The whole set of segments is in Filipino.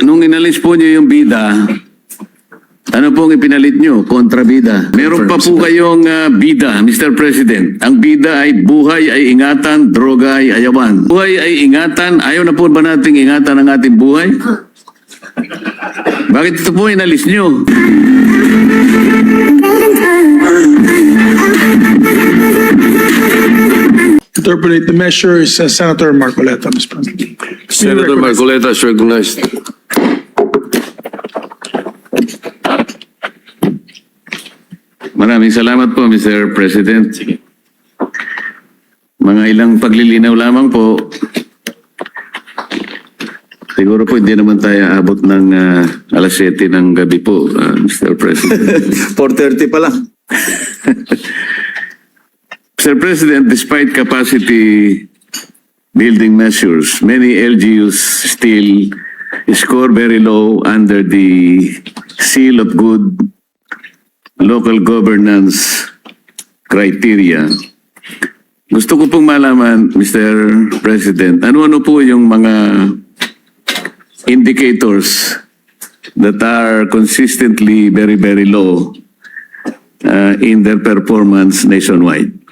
Nung inalis po niyo yung bida, ano pong ipinalit niyo? Kontrabida. Meron pa po kayong bida, Mr. President. Ang bida ay buhay ay ingatan, droga ay ayawan. Buhay ay ingatan. Ayaw na po ba nating ingatan ang ating buhay? Bakit ito po inalis niyo? Interpolate the measure is Senator Marcoleta, Mr. President. Senator Marcoleta is recognized. Maraming salamat po, Mr. President. Mga ilang paglilinaw lamang po. Siguro po hindi naman tayo abot ng alas 7 ng gabi po, Mr. President. 4:30 pa lang. Mr. President, despite capacity building measures, many LGUs still score very low under the seal of good local governance criteria. Gusto ko pong malaman, Mr. President, ano-ano po yung mga indicators that are consistently very, very low in their performance nationwide?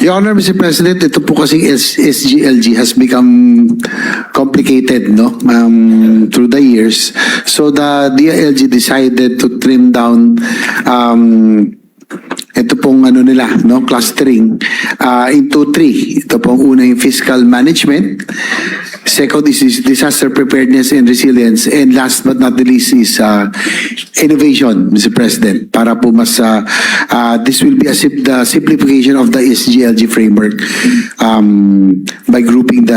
Your Honor, Mr. President, ito po kasing SGLG has become complicated, no, through the years. So the DILG decided to trim down ito pong ano nila, no, clustering into three. Ito pong una yung fiscal management, second is disaster preparedness and resilience, and last but not the least is innovation, Mr. President, para po mas this will be the simplification of the SGLG framework by grouping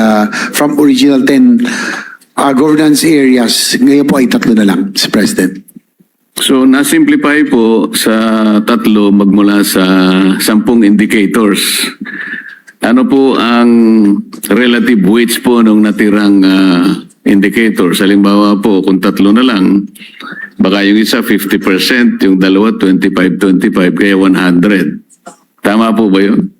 from original 10 governance areas, ngayon po ay 3 na lang, Mr. President. So, na-simplify po sa 3 magmula sa 10 indicators. Ano po ang relative weights po ng natirang indicators? Halimbawa po, kung 3 na lang, baka yung isa 50%, yung dalawa 25-25, kaya 100. Tama po ba yun?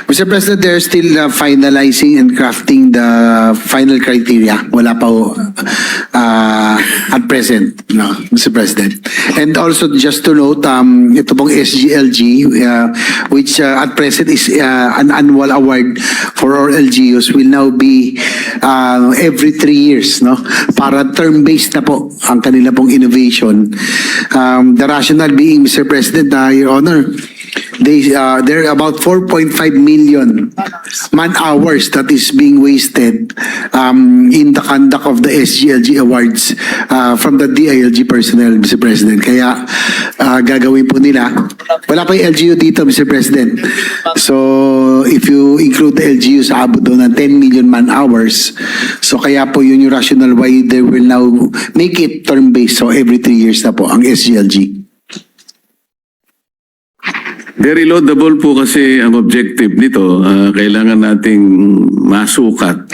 Mr. President, they're still finalizing and crafting the final criteria. Wala pa ho at present, no, Mr. President. And also, just to note, ito pong SGLG, which at present is an annual award for our LGUs, will now be every 3 years, no? Para term-based na po ang kanila pong innovation. The rationale being, Mr. President, Your Honor, there are about 4.5 million man-hours that is being wasted in the conduct of the SGLG awards from the DILG personnel, Mr. President. Kaya gagawin po nila. Wala pa yung LGU dito, Mr. President. So if you include the LGU, sa abot doon ng 10 million man-hours. So kaya po yun yung rationale why they will now make it term-based. So every 3 years na po ang SGLG. Very laudable po kasi ang objective nito. Kailangan nating masukat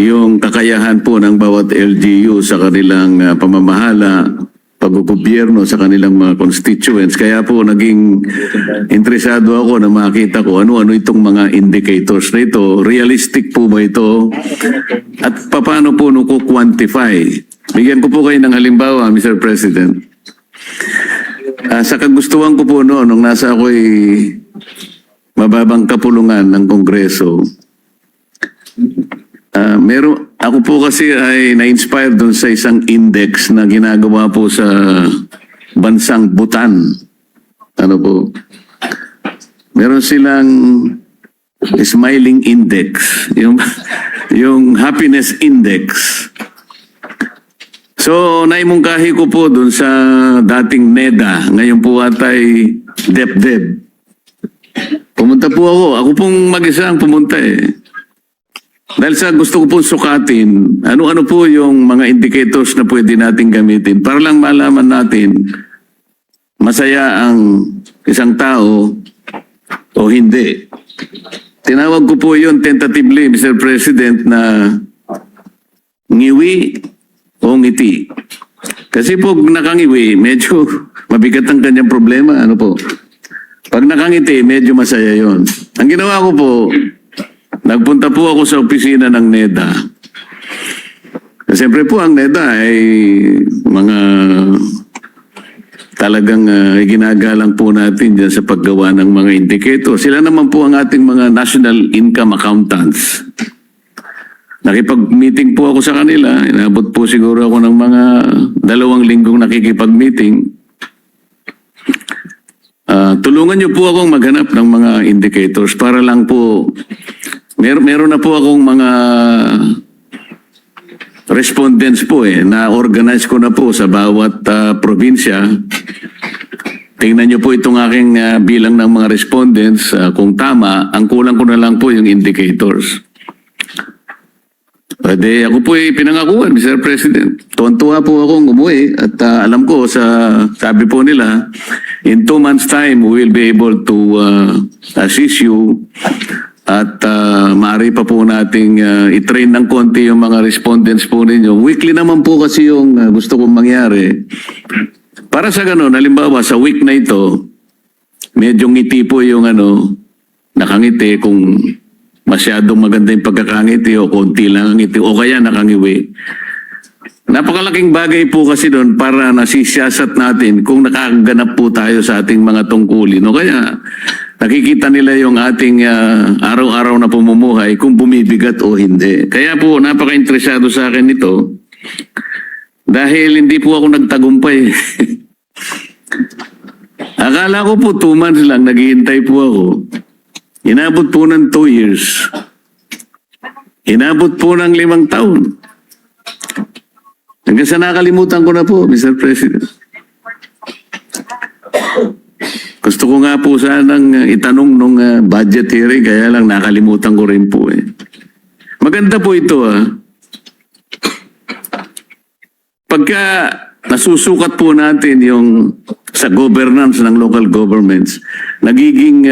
yung kakayahan po ng bawat LGU sa kanilang pamamahala, pag-gobyerno sa kanilang mga constituents. Kaya po naging interesado ako na makita ko ano-ano itong mga indicators na ito. Realistic po ba ito? At paano po nung quantify? Bigyan ko po kayo ng halimbawa, Mr. President. Sa kagustuhan ko po noon, nung nasa ako'y mababang kapulungan ng Kongreso, ako po kasi ay na-inspire doon sa isang index na ginagawa po sa bansang Bhutan. Ano po? Meron silang smiling index, yung happiness index. So, naimungkahi ko po dun sa dating NEDA. Ngayon po atay DepDep. Pumunta po ako. Ako pong mag-isa ang pumunta eh. Dahil sa gusto ko po sukatin, ano-ano po yung mga indicators na pwede natin gamitin para lang malaman natin masaya ang isang tao o hindi. Tinawag ko po yun tentatively, Mr. President, na ngiwi o ngiti. Kasi po nakangiwi, medyo mabigat ang kanyang problema. Ano po? Pag nakangiti, medyo masaya yon. Ang ginawa ko po, nagpunta po ako sa opisina ng NEDA. Siyempre po ang NEDA ay mga talagang ginagalang po natin dyan sa paggawa ng mga indikator. Sila naman po ang ating mga national income accountants. Nakipag-meeting po ako sa kanila. Inabot po siguro ako ng mga 2 linggong nakikipag-meeting. Tulungan niyo po akong maghanap ng mga indicators para lang po meron na po akong mga respondents po na-organize ko na po sa bawat probinsya. Tingnan niyo po itong aking bilang ng mga respondents. Kung tama, ang kulang ko na lang po yung indicators. Pwede, ako po pinangakuan, Mr. President. Tuwan-tuwa po akong umuwi at alam ko sabi po nila, in 2 months time, we will be able to assist you at maaari pa po nating i-train ng konti yung mga respondents po ninyo. Weekly naman po kasi yung gusto kong mangyari. Para sa ganun, halimbawa sa week na ito, medyo ngiti po yung nakangiti kung masyadong maganda yung pagkakangiti o konti lang ang ngiti o kaya nakangiwi. Napakalaking bagay po kasi doon para nasisiyasat natin kung nakaganap po tayo sa ating mga tungkulin. O kaya nakikita nila yung ating araw-araw na pamumuhay kung bumibigat o hindi. Kaya po napaka-interesado sa akin ito dahil hindi po ako nagtagumpay. Akala ko po 2 months lang, naghihintay po ako. Inabot po ng 2 years. Inabot po ng 5 taon. Hanggang sa nakalimutan ko na po, Mr. President. Gusto ko nga po sanang itanong nung budget hearing, kaya lang nakalimutan ko rin po eh. Maganda po ito Pagka nasusukat po natin yung sa governance ng local governments, nagiging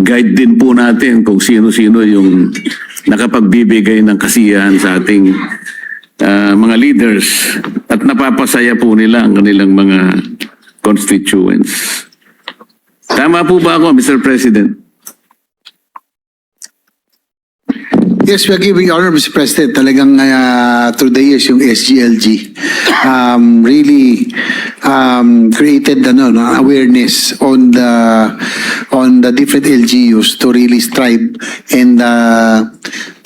guide din po natin kung sino-sino yung nakapagbibigay ng kasiyahan sa ating mga leaders at napapasaya po nila ang kanilang mga constituents. Tama po ba ako, Mr. President? Yes, we are giving honor, Mr. President. Talagang through the years, yung SGLG really created awareness on the different LGUs to really strive and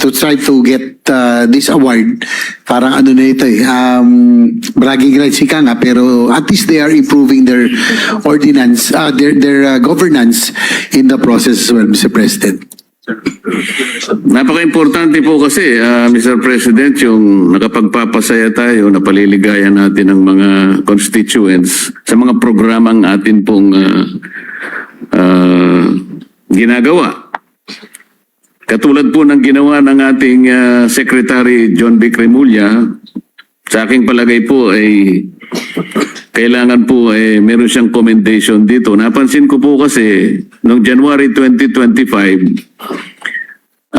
to try to get this award. Parang bragging rights ika nga, pero at least they are improving their ordinance, their governance in the process as well, Mr. President. Napaka-importante po kasi, Mr. President, yung nakapagpapasaya tayo, napaliligayan natin ang mga constituents sa mga programang atin pong ginagawa. Katulad po ng ginawa ng ating Secretary John B. Cremulya, sa aking palagay po ay kailangan po meron siyang commendation dito. Napansin ko po kasi noong January 2025,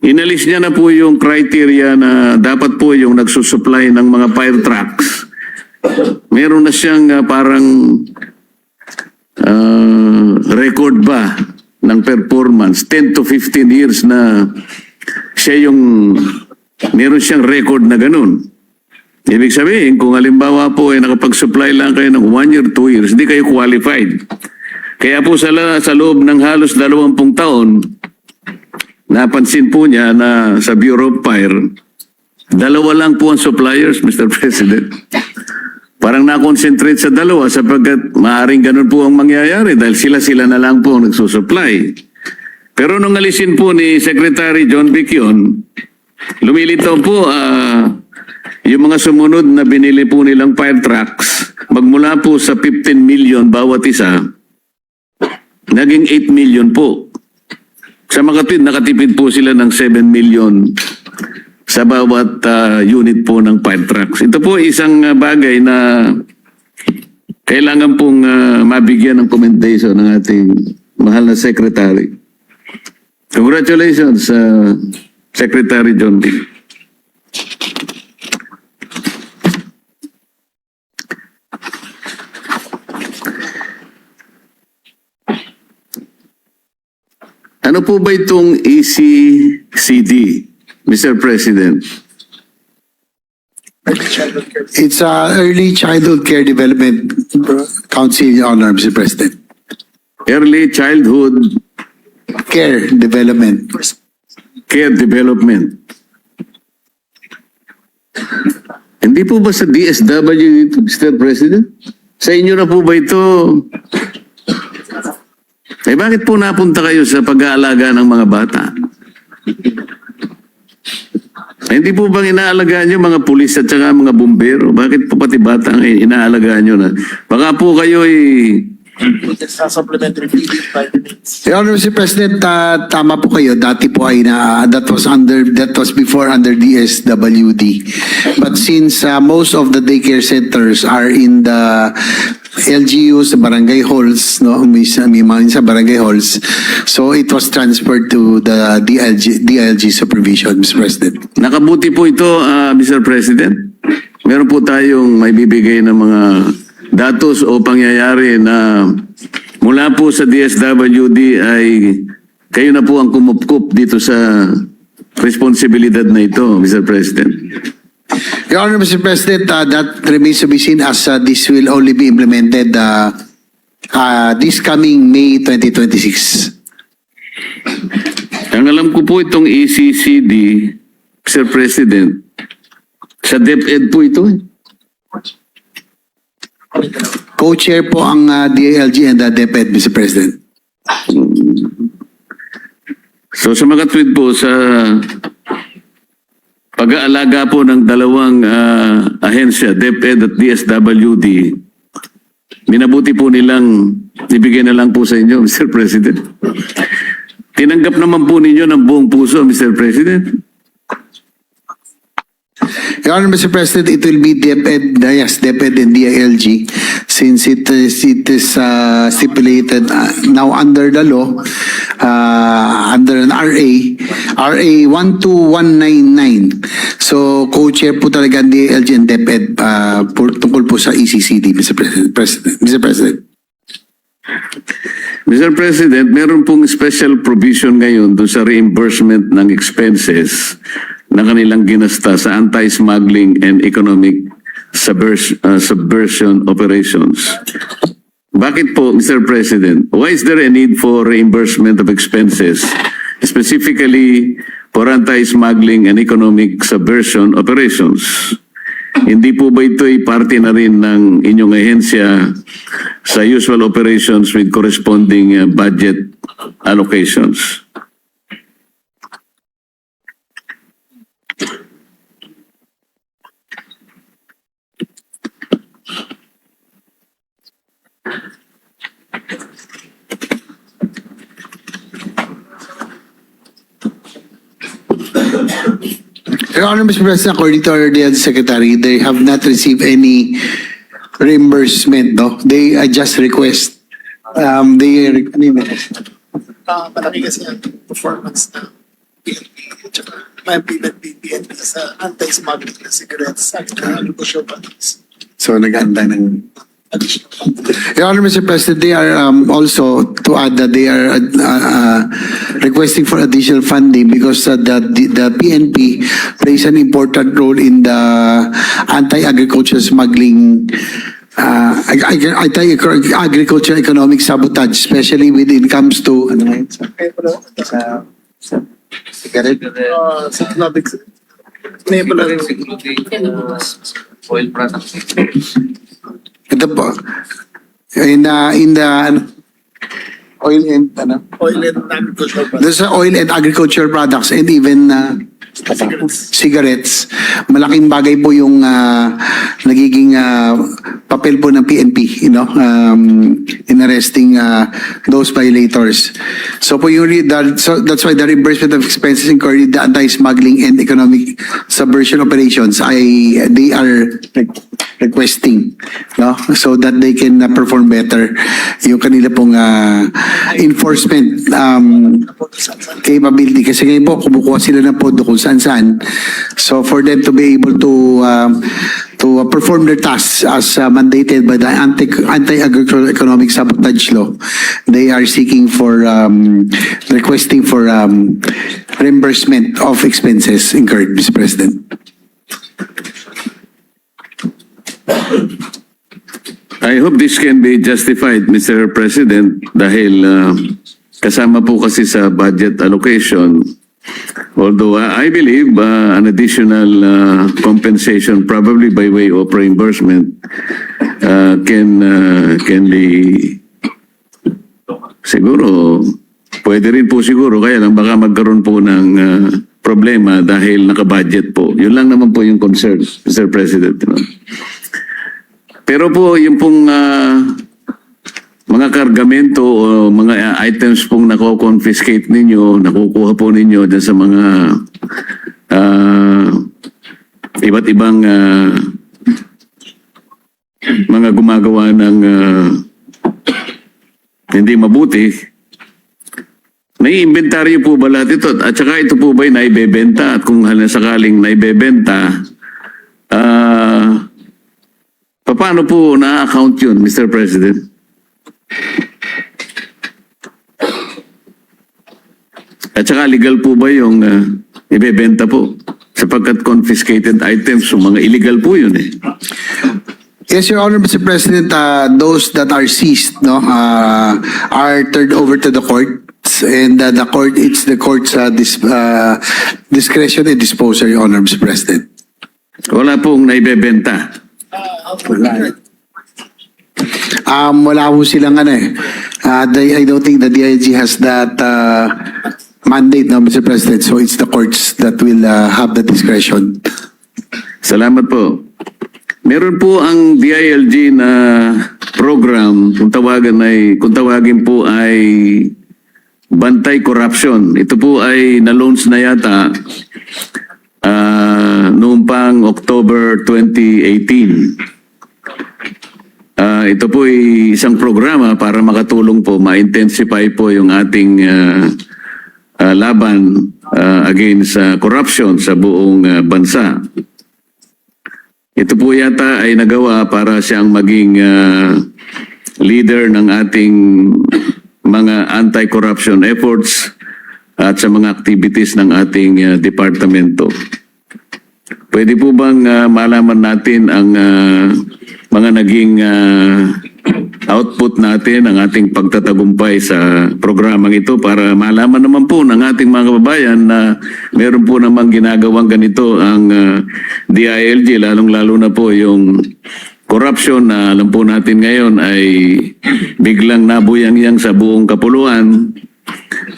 inalis niya na po yung criteria na dapat po yung nagsusupply ng mga fire trucks. Meron na siyang parang record ba ng performance, 10 to 15 years na siya yung meron siyang record na ganun. Ibig sabihin, kung halimbawa po nakapag-supply lang kayo ng 1 year, 2 years, hindi kayo qualified. Kaya po sa loob ng halos 20 taon, napansin po niya na sa Bureau of Fire, 2 lang po ang suppliers, Mr. President. Parang na-concentrate sa 2 sapagkat maaaring ganun po ang mangyayari dahil sila na lang po ang nagsusupply. Pero nung alisin po ni Secretary John Bicyon, lumilitaw po yung mga sumunod na binili po nilang fire trucks, magmula po sa 15 million bawat isa, naging 8 million po. Sa Makatwid, nakatipid po sila ng 7 million sa bawat unit po ng fire trucks. Ito po isang bagay na kailangan pong mabigyan ng commendation ng ating mahal na Secretary. Congratulations, Secretary John D. Ano po ba itong ECCD, Mr. President? It's Early Childhood Care Development Council, Your Honor, Mr. President. Early Childhood Care Development. Care Development. Hindi po ba sa DSW ito, Mr. President? Sa inyo na po ba ito? Eh bakit po napunta kayo sa pag-aalaga ng mga bata? Eh, hindi po bang inaalagaan nyo mga pulis at saka mga bumbero? Bakit po pati bata ang inaalagaan nyo na? Baka po kayo Supplementary 5 minutes. Your Honor, Mr. President, tama po kayo. Dati po ay that was before under DSWD. But since most of the daycare centers are in the LGUs, barangay halls, no, may mga sa barangay halls, so it was transferred to the DLG supervision, Mr. President. Nakabuti po ito, Mr. President. Meron po tayong may bibigay ng mga datos o pangyayari na mula po sa DSWD ay kayo na po ang kumupkup dito sa responsibilidad na ito, Mr. President. Your Honor, Mr. President, that remains to be seen as this will only be implemented this coming May 2026. Ang alam ko po itong ECCD, Mr. President, sa DepEd po ito. Co-chair po ang DILG and the DepEd, Mr. President. So sa Makatwid po, sa pag-aalaga po ng dalawang ahensya, DepEd at DSWD, minabuti po nilang ibigay na lang po sa inyo, Mr. President. Tinanggap naman po ninyo ng buong puso, Mr. President. Your Honor, Mr. President, it will be DepEd, yes, DepEd and DILG, since it is stipulated now under the law, under an RA 12199. So, co-chair po talaga ang DILG and DepEd tungkol po sa ECCD, Mr. President. Mr. President, meron pong special provision ngayon doon sa reimbursement ng expenses na kanilang ginasta sa anti-smuggling and economic subversion operations. Bakit po, Mr. President? Why is there a need for reimbursement of expenses, specifically for anti-smuggling and economic subversion operations? Hindi po ba ito'y parte na rin ng inyong ahensya sa usual operations with corresponding budget allocations? Your Honor, Mr. President, according to our DILG Secretary, they have not received any reimbursement, no? They just request. Malaki kasi ang performance na PNP at saka may PNP sa anti-smuggling na cigarettes at agricultural products. So, nag-aantay ng... Additional funds. Your Honor, Mr. President, they are also, to add that they are requesting for additional funding because the PNP plays an important role in the anti-agriculture smuggling, anti-agriculture economic sabotage, especially when it comes to, ano nga yun? Kaya pala, Cigarette? sa economic, may pala rin Oil products. Ito po. Oil and ano? Oil and agricultural products. There's oil and agricultural products and even cigarettes. Malaking bagay po yung nagiging papel po ng PNP, in arresting those violators. So po so that's why the reimbursement of expenses incurred in the anti-smuggling and economic subversion operations they are requesting, so that they can perform better yung kanila pong enforcement capability. Kasi ngayon po kumukuha sila ng pondo kung saan-saan. So for them to be able to perform their tasks as mandated by the anti-agricultural economic sabotage law, they are seeking for requesting for reimbursement of expenses incurred, Mr. President. I hope this can be justified, Mr. President, dahil kasama po kasi sa budget allocation. Although I believe an additional compensation, probably by way of reimbursement, can be siguro, pwede rin po siguro, kaya lang baka magkaroon po ng problema dahil naka-budget po. Yun lang naman po yung concern, Mr. President. Pero po, yung pong mga kargamento o mga items pong nako-confiscate ninyo, nakukuha po ninyo dyan sa mga iba't ibang mga gumagawa ng hindi mabuti, may inventaryo po ba lahat ito? At saka ito po ba'y naibebenta? At kung sakaling naibebenta, paano po na-account yun, Mr. President? At saka legal po ba yung ibebenta po? Sapagkat confiscated items, so mga illegal po yun eh. Yes, Your Honor, Mr. President, those that are seized are turned over to the courts, and it's the court's discretion and disposal, Your Honor, Mr. President. Wala pong naibebenta. Wala po silang I don't think the DIG has that mandate, no, Mr. President. So it's the courts that will have the discretion. Salamat po. Meron po ang DILG na program, kung tawagin po ay Bantay Corruption. Ito po ay na-launch na yata noong pang October 2018. Ito po ay isang programa para makatulong po, ma-intensify po yung ating laban against corruption sa buong bansa. Ito po yata ay nagawa para siyang maging leader ng ating mga anti-corruption efforts at sa mga activities ng ating departamento. Pwede po bang malaman natin ang mga naging output natin, ang ating pagtatagumpay sa programang ito para malaman naman po ng ating mga kababayan na meron po namang ginagawang ganito ang DILG, lalong-lalo na po yung corruption na alam po natin ngayon ay biglang nabuyang-yang sa buong kapuluan.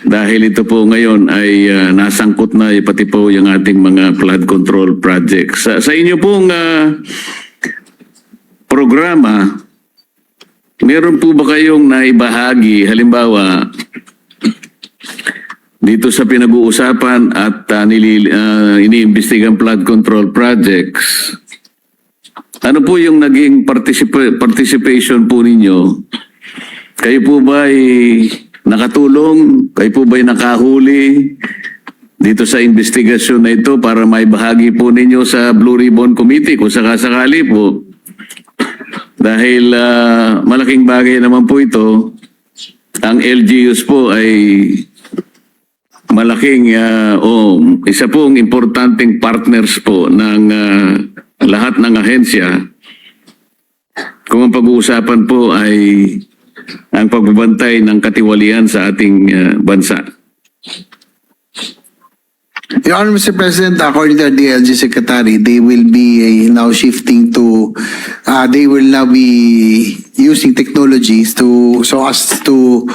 Dahil ito po ngayon ay nasangkot na pati po yung ating mga flood control projects. Sa inyo pong programa, meron po ba kayong naibahagi, halimbawa, dito sa pinag-uusapan at iniimbestigang flood control projects, ano po yung naging participation po ninyo? Kayo po ba ay nakatulong? Kayo po ba ay nakahuli dito sa investigasyon na ito para may bahagi po ninyo sa Blue Ribbon Committee kung sakasakali po? Dahil malaking bagay naman po ito, ang LGUs po ay malaking isa pong importanteng partners po ng lahat ng ahensya. Kung ang pag-uusapan po ay ang pagbabantay ng katiwalian sa ating bansa. Your Honor, Mr. President, according to the DILG Secretary, they will be now shifting to, they will now be using technologies so as to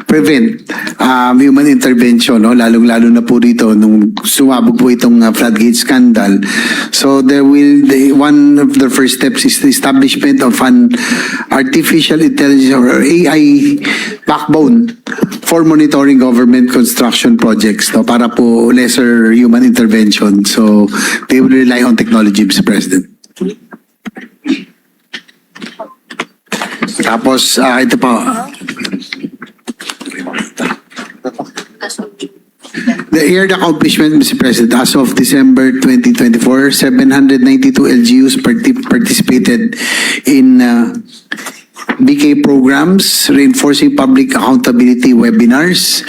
prevent human intervention, no? Lalong-lalo na po dito nung sumabog po itong floodgate scandal. So one of the first steps is the establishment of an artificial intelligence or AI backbone for monitoring government construction projects, no? Para po lesser human intervention. So they will rely on technology, Mr. President. Tapos, ito po. The year accomplishment, Mr. President, as of December 2024, 792 LGUs participated in BK programs, reinforcing public accountability webinars.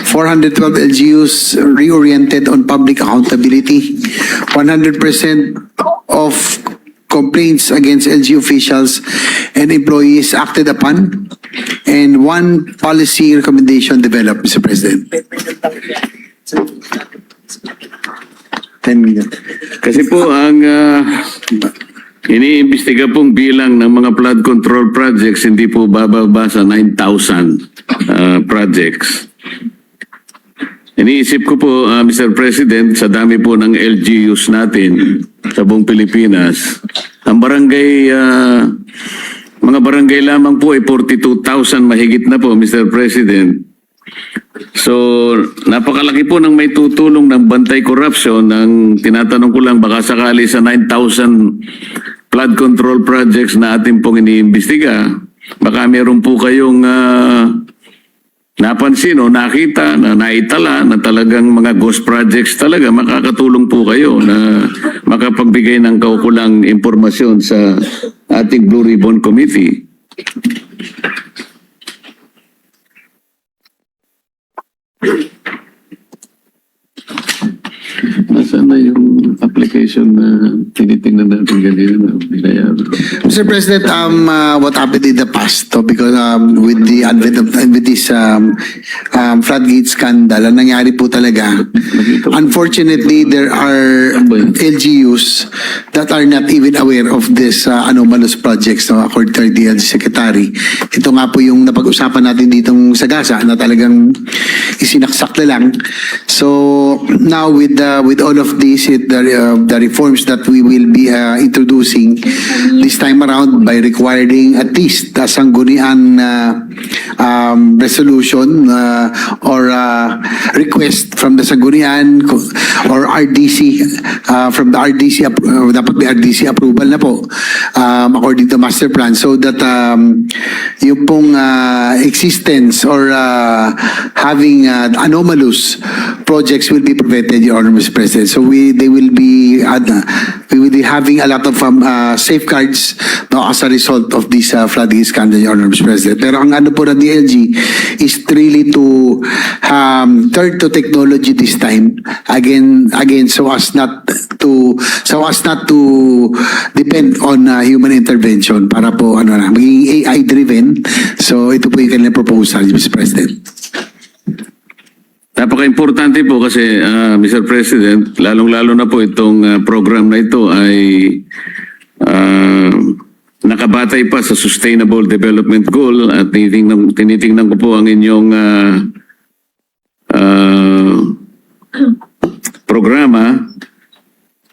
412 LGUs reoriented on public accountability. 100% of complaints against LGU officials and employees acted upon, and one policy recommendation developed, Mr. President. 10 minutes. Kasi po ang iniimbestiga pong bilang ng mga flood control projects hindi po bababa sa 9,000 projects. Iniisip ko po, Mr. President, sa dami po ng LGUs natin sa buong Pilipinas, ang barangay, mga barangay lamang po ay 42,000 mahigit na po, Mr. President. So, napakalaki po ng may tutulong ng bantay corruption. Ang tinatanong ko lang, baka sakali sa 9,000 flood control projects na atin pong iniimbestiga, baka meron po kayong napansin o nakita na naitala na talagang mga ghost projects talaga, makakatulong po kayo na makapagbigay ng kaukulang impormasyon sa ating Blue Ribbon Committee. Nasaan na yung application na tinitingnan natin ganyan? Mr. President, what happened in the past, because with the advent of with this floodgate scandal, ang nangyari po talaga, unfortunately, there are LGUs that are not even aware of this anomalous projects, no, according to the Secretary. Ito nga po yung napag-usapan natin ditong Sagasa na talagang isinaksak na lang. So now with all of these, the reforms that we will be introducing this time around by requiring at least a sanggunian resolution or request from the sanggunian or RDC, from the RDC, dapat may RDC approval na po according to master plan, so that yung pong existence or having anomalous projects will be prevented, Your Honor, Mr. President. So we will be having a lot of safeguards, no, as a result of this flooding scandal, Your Honor, Mr. President. Pero ang ano po ng DLG is really to turn to technology this time again so as not to depend on human intervention para po maging AI driven. So ito po yung kanilang proposal, Mr. President. Napaka-importante po kasi, Mr. President, lalong-lalo na po itong program na ito ay nakabatay pa sa Sustainable Development Goal at tinitingnan ko po ang inyong programa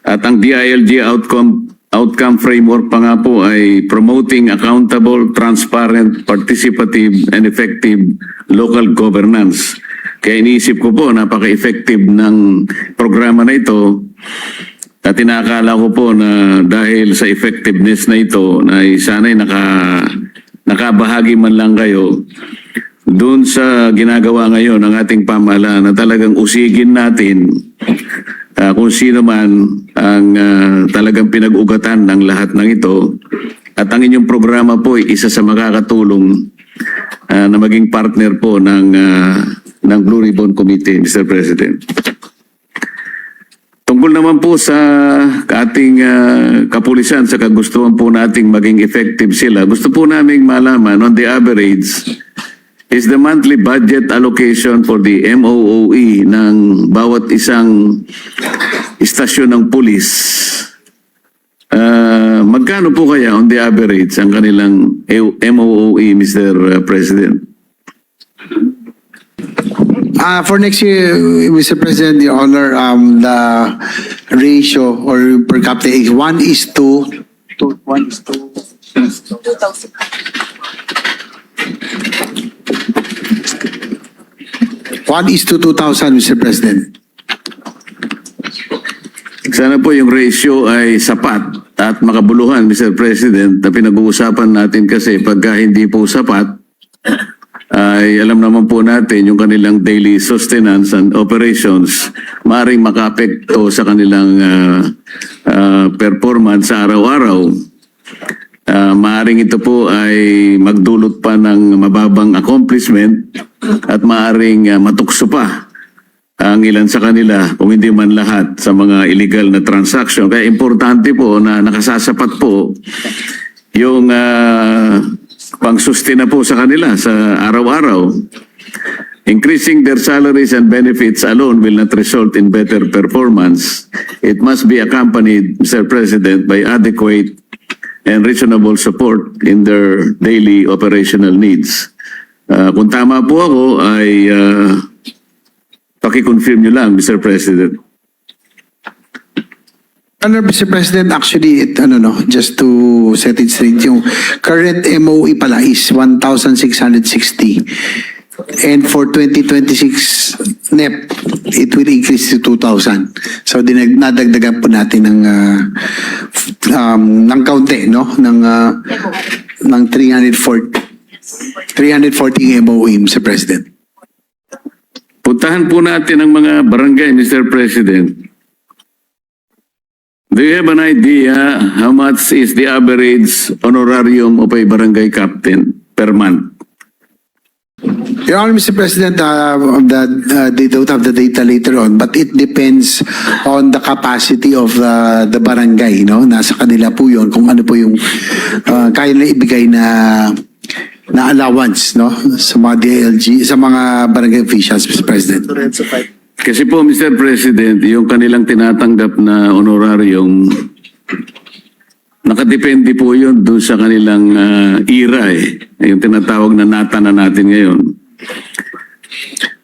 at ang DILG outcome framework pa nga po ay promoting accountable, transparent, participative, and effective local governance. Kaya iniisip ko po, napaka-effective ng programa na ito at tinakala ko po na dahil sa effectiveness na ito na sana'y nakabahagi man lang kayo doon sa ginagawa ngayon ng ating pamahalaan na talagang usigin natin kung sino man ang talagang pinag-ugatan ng lahat ng ito. At ang inyong programa po ay isa sa makakatulong na maging partner po ng Blue Ribbon Committee, Mr. President. Tungkol naman po sa ating kapulisan, sa kagustuhan po nating maging effective sila, gusto po namin malaman on the average, is the monthly budget allocation for the MOOE ng bawat isang istasyon ng pulis magkano po kaya on the average ang kanilang MOOE, Mr. President? For next year, Mr. President, Your Honor, the ratio or per capita is 1:1:2. 1:2,000, Mr. President. Sana po yung ratio ay sapat at makabuluhan, Mr. President, na pinag-uusapan natin kasi pagka hindi po sapat, ay alam naman po natin yung kanilang daily sustenance and operations maaaring makaapekto sa kanilang performance sa araw-araw. Maaaring ito po ay magdulot pa ng mababang accomplishment at maaaring matukso pa ang ilan sa kanila kung hindi man lahat sa mga illegal na transaction. Kaya importante po na nakasasapat po yung pang-sustain na po sa kanila sa araw-araw. Increasing their salaries and benefits alone will not result in better performance. It must be accompanied, Mr. President, by adequate and reasonable support in their daily operational needs. Kung tama po ako ay paki-confirm nyo lang, Mr. President. Honor, Mr. President, actually, just to set it straight, yung current MOE pala is 1,660. And for 2026 NEP, it will increase to 2,000. So, nadagdagan po natin ng kaunti, no? Ng 340 MOE, Mr. President. Puntahan po natin ang mga barangay, Mr. President. Do you have an idea how much is the average honorarium of a barangay captain per month? Your Honor, Mr. President, they don't have the data later on, but it depends on the capacity of the barangay, no? Nasa kanila po yun, kung ano po yung kaya na ibigay na allowance, no? Sa mga DLG, sa mga barangay officials, Mr. President. Lorenzo 5. Kasi po, Mr. President, yung kanilang tinatanggap na honorarium, nakadepende po yun doon sa kanilang ira eh. Yung tinatawag na nata na natin ngayon.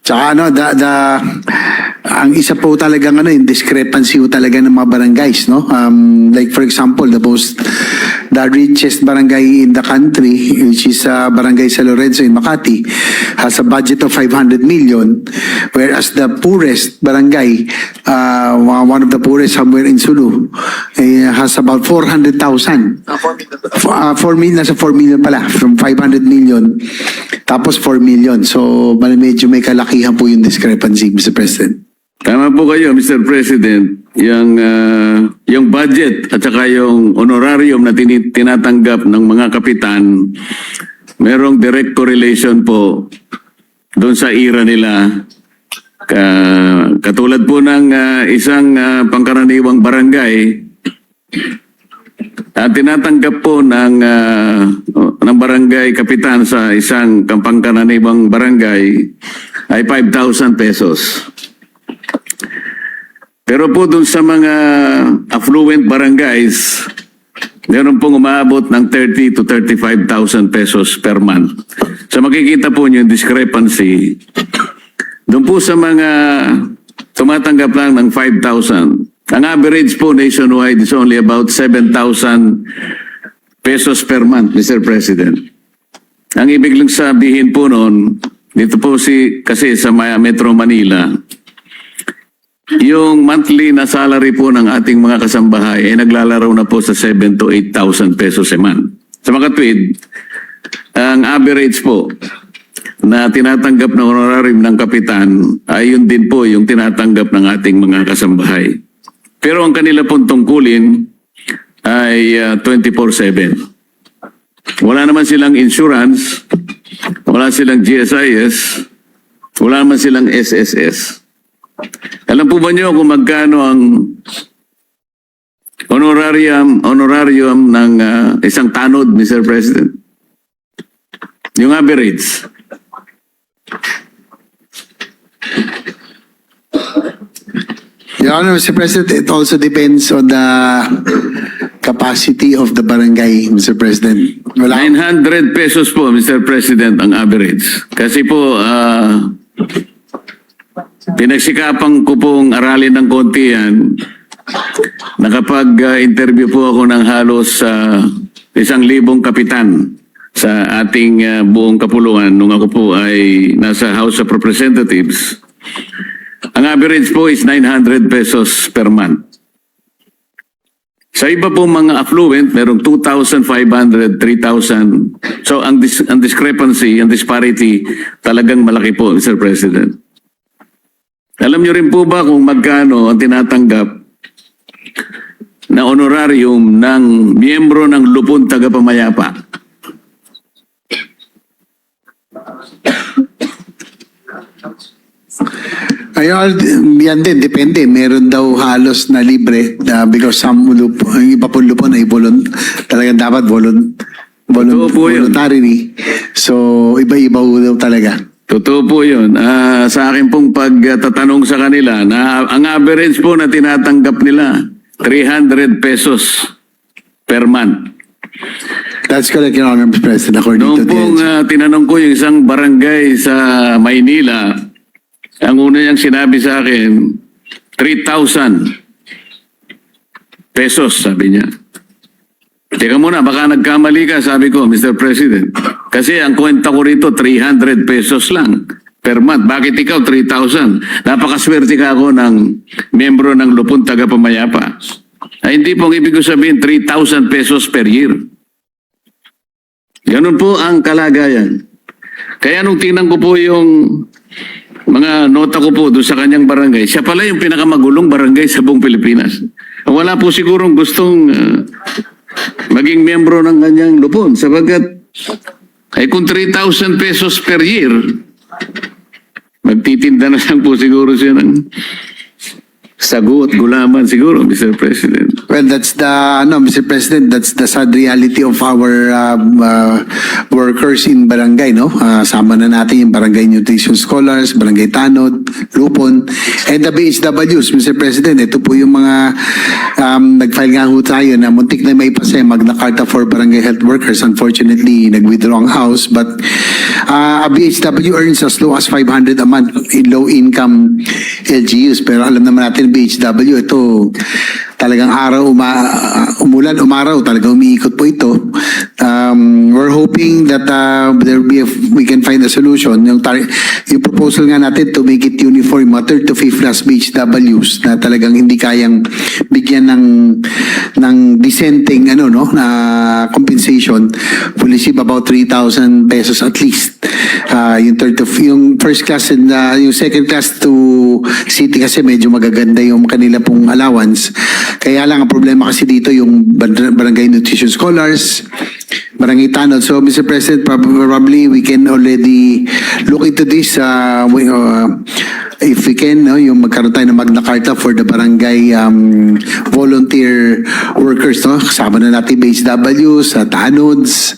Tsaka ang isa po talagang yung discrepancy po talaga ng mga barangays, no? Like for example, the richest barangay in the country, which is Barangay San Lorenzo in Makati, has a budget of 500 million, whereas the poorest barangay, one of the poorest somewhere in Sulu, has about 400,000. 4 million, nasa 4 million pala, from 500 million, tapos 4 million. So, medyo may kalakihan po yung discrepancy, Mr. President. Tama po kayo, Mr. President. Yung budget at saka yung honorarium na tinatanggap ng mga kapitan, merong direct correlation po doon sa ira nila. Katulad po ng isang pangkaraniwang barangay, tinatanggap po ng barangay kapitan sa isang pangkaraniwang barangay ay 5,000 pesos. Pero po dun sa mga affluent barangays, meron pong umaabot ng 30 to 35,000 pesos per month. So makikita po nyo yung discrepancy. Doon po sa mga tumatanggap lang ng 5,000, ang average po nationwide is only about 7,000 pesos per month, Mr. President. Ang ibig lang sabihin po noon, dito po kasi sa Metro Manila, yung monthly na salary po ng ating mga kasambahay ay naglalaro na po sa 7,000 to 8,000 pesos a month. Sa mga tweed, ang average po na tinatanggap na honorarium ng kapitan ay yun din po yung tinatanggap ng ating mga kasambahay. Pero ang kanila pong tungkulin ay 24/7. Wala naman silang insurance, wala silang GSIS, wala naman silang SSS. Alam po ba niyo kung magkano ang honorarium ng isang tanod, Mr. President? Yung average. Your Honor, Mr. President, it also depends on the capacity of the barangay, Mr. President. Wala, 900 pesos po, Mr. President, ang average. Kasi po, pinagsikapan ko pong aralin ng konti yan. Nakapag-interview po ako ng halos 1,000 kapitan sa ating buong kapuluan nung ako po ay nasa House of Representatives. Ang average po is 900 pesos per month. Sa iba po mga affluent, merong 2,500, 3,000. So ang discrepancy, ang disparity, talagang malaki po, Mr. President. Alam niyo rin po ba kung magkano ang tinatanggap na honorarium ng miyembro ng Lupon Tagapamayapa? ayun, yan din, depende. Meron daw halos na libre because some yung iba po lupon ay talagang dapat Totoo po yun. voluntarily. So, iba-iba po daw talaga. Totoo po yun. Sa akin pong pagtatanong sa kanila, na ang average po na tinatanggap nila, 300 pesos per month. That's correct, Your Honor, Mr. President, according Noong to pong the... tinanong ko yung isang barangay sa Maynila, ang una niyang sinabi sa akin, 3,000 pesos, sabi niya. Teka muna, baka nagkamali ka, sabi ko, Mr. President. Kasi ang kwenta ko rito, 300 pesos lang per month. Bakit ikaw 3,000? Napakaswerte ka ako ng miyembro ng Lupon Tagapamayapa. Ay hindi pong ibig ko sabihin 3,000 pesos per year. Ganun po ang kalagayan. Kaya nung tingnan ko po yung mga nota ko po doon sa kanyang barangay, siya pala yung pinakamagulong barangay sa buong Pilipinas. Wala po sigurong gustong maging miyembro ng kanyang lupon sapagkat ay kung 3,000 pesos per year, magtitinda na lang po siguro siya ng sago at gulaman siguro, Mr. President. Well, that's the, Mr. President, that's the sad reality of our workers in barangay, no? Sama na natin yung barangay nutrition scholars, barangay tanod, lupon, and the BHWs, Mr. President. Ito po yung mga nag-file nga ho tayo na muntik na may pasa Magna Carta for barangay health workers. Unfortunately, nag-withdraw ang house, but a BHW earns as low as 500 a month in low-income LGUs. Pero alam naman natin, BHW, ito talagang araw, umulan, umaraw, talagang umiikot po ito. We're hoping that we can find a solution. Yung proposal nga natin to make it uniform, mga 3rd to 5th class BHWs na talagang hindi kayang bigyan ng dissenting na compensation will receive about 3,000 pesos at least. Yung first class and yung second class to city kasi medyo magaganda yung kanila pong allowance. Kaya lang ang problema kasi dito yung barangay nutrition scholars, barangay tanod. So Mr. President, probably we can already look into this if we can, yung magkaroon tayo ng Magna Carta for the barangay volunteer workers, no? Kasama na natin BHWs, tanods,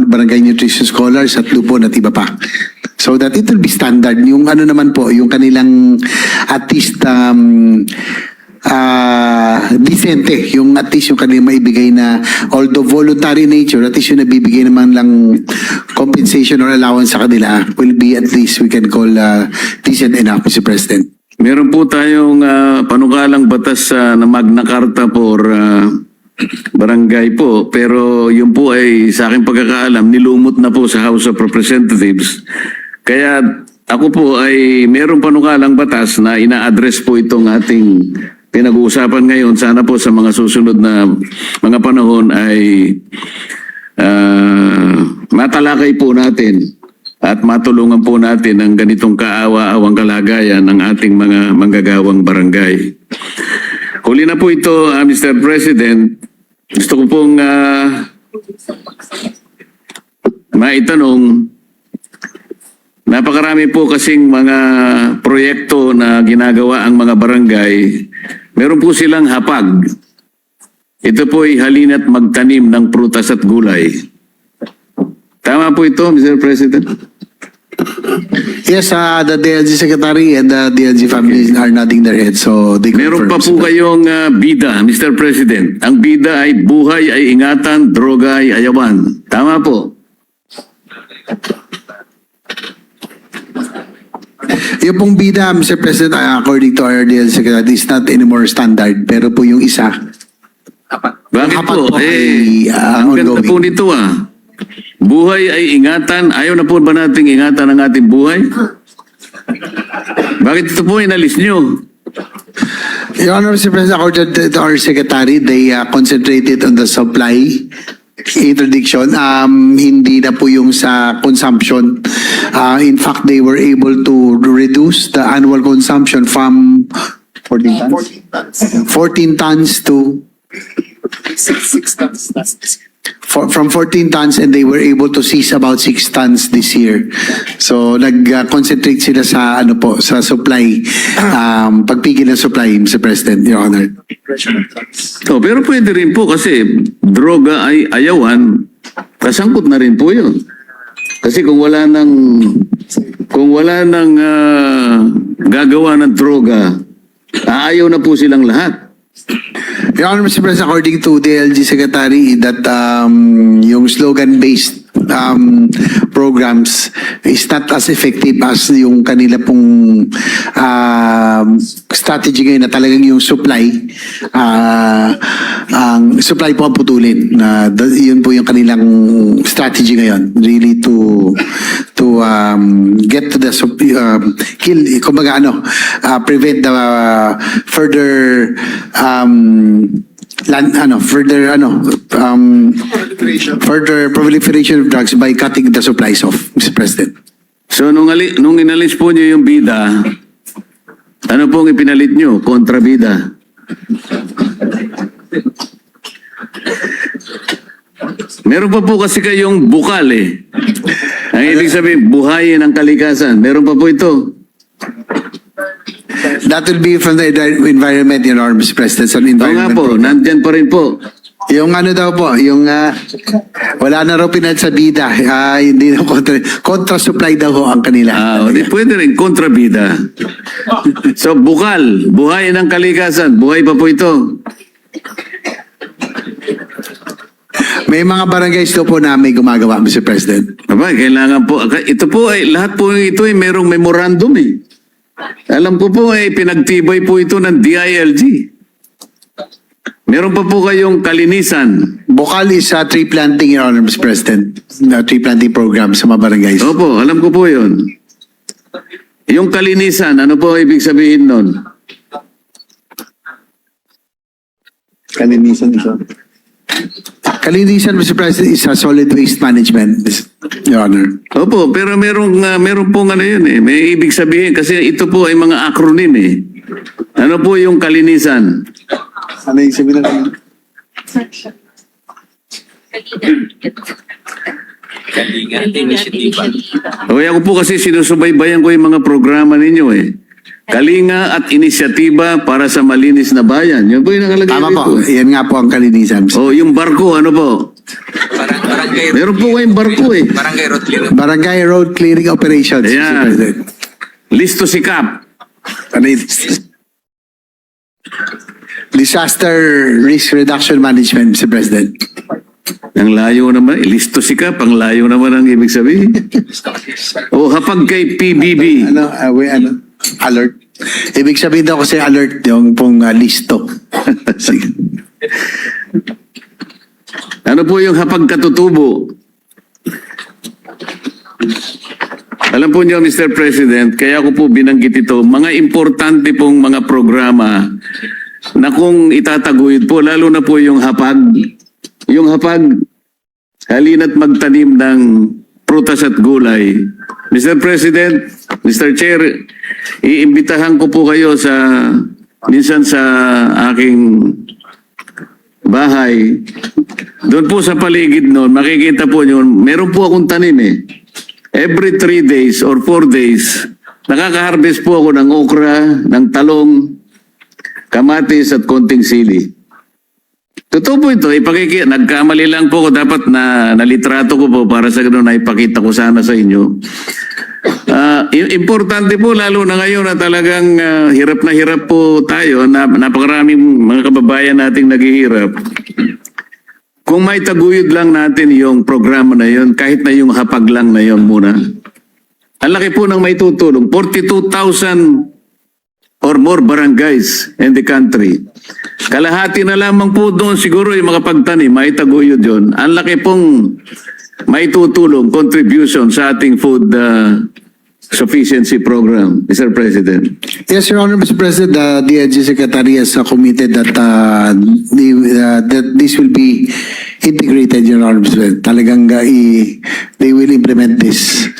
barangay nutrition scholars at lupon at iba pa. So that it will be standard. Yung naman po, yung kanilang at least decente, yung at least yung kanilang maibigay na, although voluntary nature, at least yung nabibigay naman lang compensation or allowance sa kanila will be at least we can call decent enough, Mr. President. Meron po tayong panukalang batas na Magna Carta for barangay po, pero yun po ay sa aking pagkakaalam nilumot na po sa House of Representatives. Kaya ako po ay merong panukalang batas na ina-address po itong ating pinag-uusapan ngayon. Sana po sa mga susunod na mga panahon ay matalakay po natin at matulungan po natin ang ganitong kaawa-awang kalagayan ng ating mga manggagawang barangay. Huli na po ito, Mr. President. Gusto ko pong maitanong, napakarami po kasing mga proyekto na ginagawa ang mga barangay. Meron po silang hapag. Ito po ay halina't magtanim ng prutas at gulay. Tama po ito, Mr. President? Yes, the DLG Secretary and the DLG family are nodding their heads, so they Meron confirm. pa po kayong bida, Mr. President. Ang bida ay buhay ay ingatan, droga ay ayawan. Tama po. Yung pong bida, Mr. President, according to our DLG Secretary, is not anymore standard, pero po yung isa, Bakit Apat po? po Eh, ay, ang ganda ongoing. po nito Buhay ay ingatan. Ayaw na po ba nating ingatan ang ating buhay? Bakit ito po inalis nyo? Your Honor, Mr. President, according to our Secretary, they concentrated on the supply interdiction, hindi na po yung sa consumption. In fact, they were able to reduce the annual consumption from 14 tons? 14 tons. 14 tons to 6 tons last this year. from 14 tons, and they were able to seize about 6 tons this year. So nag-concentrate sila sa ano po, sa supply, pagpigil ng supply, Mr. President, Your Honor. Pressure of tons. Pero pwede rin po kasi droga ay ayawan. Kasangkot na rin po yun. Kasi kung wala nang gagawa ng droga, aayaw na po silang lahat. Your Honor, Mr. President, according to the LG Secretary, that yung slogan-based programs is not as effective as yung kanila pong strategy ngayon na talagang yung supply, ang supply po ang putulin. Yun po yung kanilang strategy ngayon, really to get to the kill, kumbaga prevent the further further proliferation of drugs by cutting the supplies off, Mr. President. So nung inalis po nyo yung bida, ano pong ipinalit nyo? Kontrabida. Meron pa po kasi kayong bukal Ang ibig sabihin, buhayin ang kalikasan. Meron pa po ito. That will be from the environment, Your Honor, Mr. President. Sa Oo nga environment po, program. nandyan pa rin po. Yung ano daw po, yung wala na raw pinad sa bida. Hindi na contra supply daw ho ang kanila. Pwede rin kontrabida. So bukal, buhayin ang kalikasan. Buhay pa po ito. May mga barangays daw po na may gumagawa, Mr. President. Aba, kailangan po. Ito po ay, lahat po ito ay merong memorandum Alam ko po ay pinagtibay po ito ng DILG. Meron pa po kayong kalinisan. Bukal is tree planting, Your Honor, Mr. President. Tree planting program sa mga barangays. Opo, alam ko po yun. Yung kalinisan, ano po ibig sabihin nun? Kalinisan ito. Kalinisan, Mr. President, is solid waste management, Your Honor. Opo, pero meron pong ano yun May ibig sabihin kasi ito po ay mga acronym Ano po yung kalinisan? Ano yung sabihin natin? Okay, ako po kasi sinusubaybayan ko yung mga programa ninyo Kalinga at inisyatiba para sa malinis na bayan. Yun po yung nakalagay Tama dito. po, yan nga po ang kalinisan. Yung barko, ano po? Barangay Meron po kayong barko Barangay road clearing. Barangay road clearing operations, Mr. Ayan. President. Listo sikap. Ano yun? Disaster risk reduction management, Mr. President. Ang layo naman. Listo sikap. Ang layo naman ang ibig sabihin. Hapag kay PBB. Alert. Ibig sabihin daw kasi alert yung pong listo. Sige. Ano po yung hapag katutubo? Alam po niyo, Mr. President, kaya ko po binanggit ito, mga importante pong mga programa na kung itataguyod po, lalo na po yung hapag, halina't magtanim ng prutas at gulay. Mr. President, Mr. Chair, iimbitahan ko po kayo minsan sa aking bahay. Doon po sa paligid noon, makikita po nyo, meron po akong tanim Every 3 days or 4 days, nakaka-harvest po ako ng okra, ng talong, kamatis at konting sili. Totoo po ito, nagkamali lang po ako, dapat na nalitrato ko po para sa ganoon na ipakita ko sana sa inyo. Importante po lalo na ngayon na talagang hirap na hirap po tayo, napakaraming mga kababayan nating naghihirap. Kung may taguyod lang natin yung programa na yun, kahit na yung hapag lang na yun muna, ang laki po ng may tutulong. 42,000 or more barangays in the country. Kalahati na lamang po doon siguro yung mga pagtanim, may taguyod yun. Ang laki pong may tutulong, contribution sa ating food sufficiency program, Mr. President. Yes, Your Honor, Mr. President, the DIG Secretary has committed that that this will be integrated, Your Honor, Mr. President. Talagang they will implement this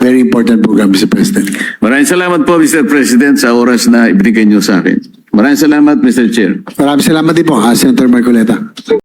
very important program, Mr. President. Maraming salamat po, Mr. President, sa oras na ibigay niyo sa akin. Maraming salamat, Mr. Chair. Maraming salamat din po, Senator Marcoleta.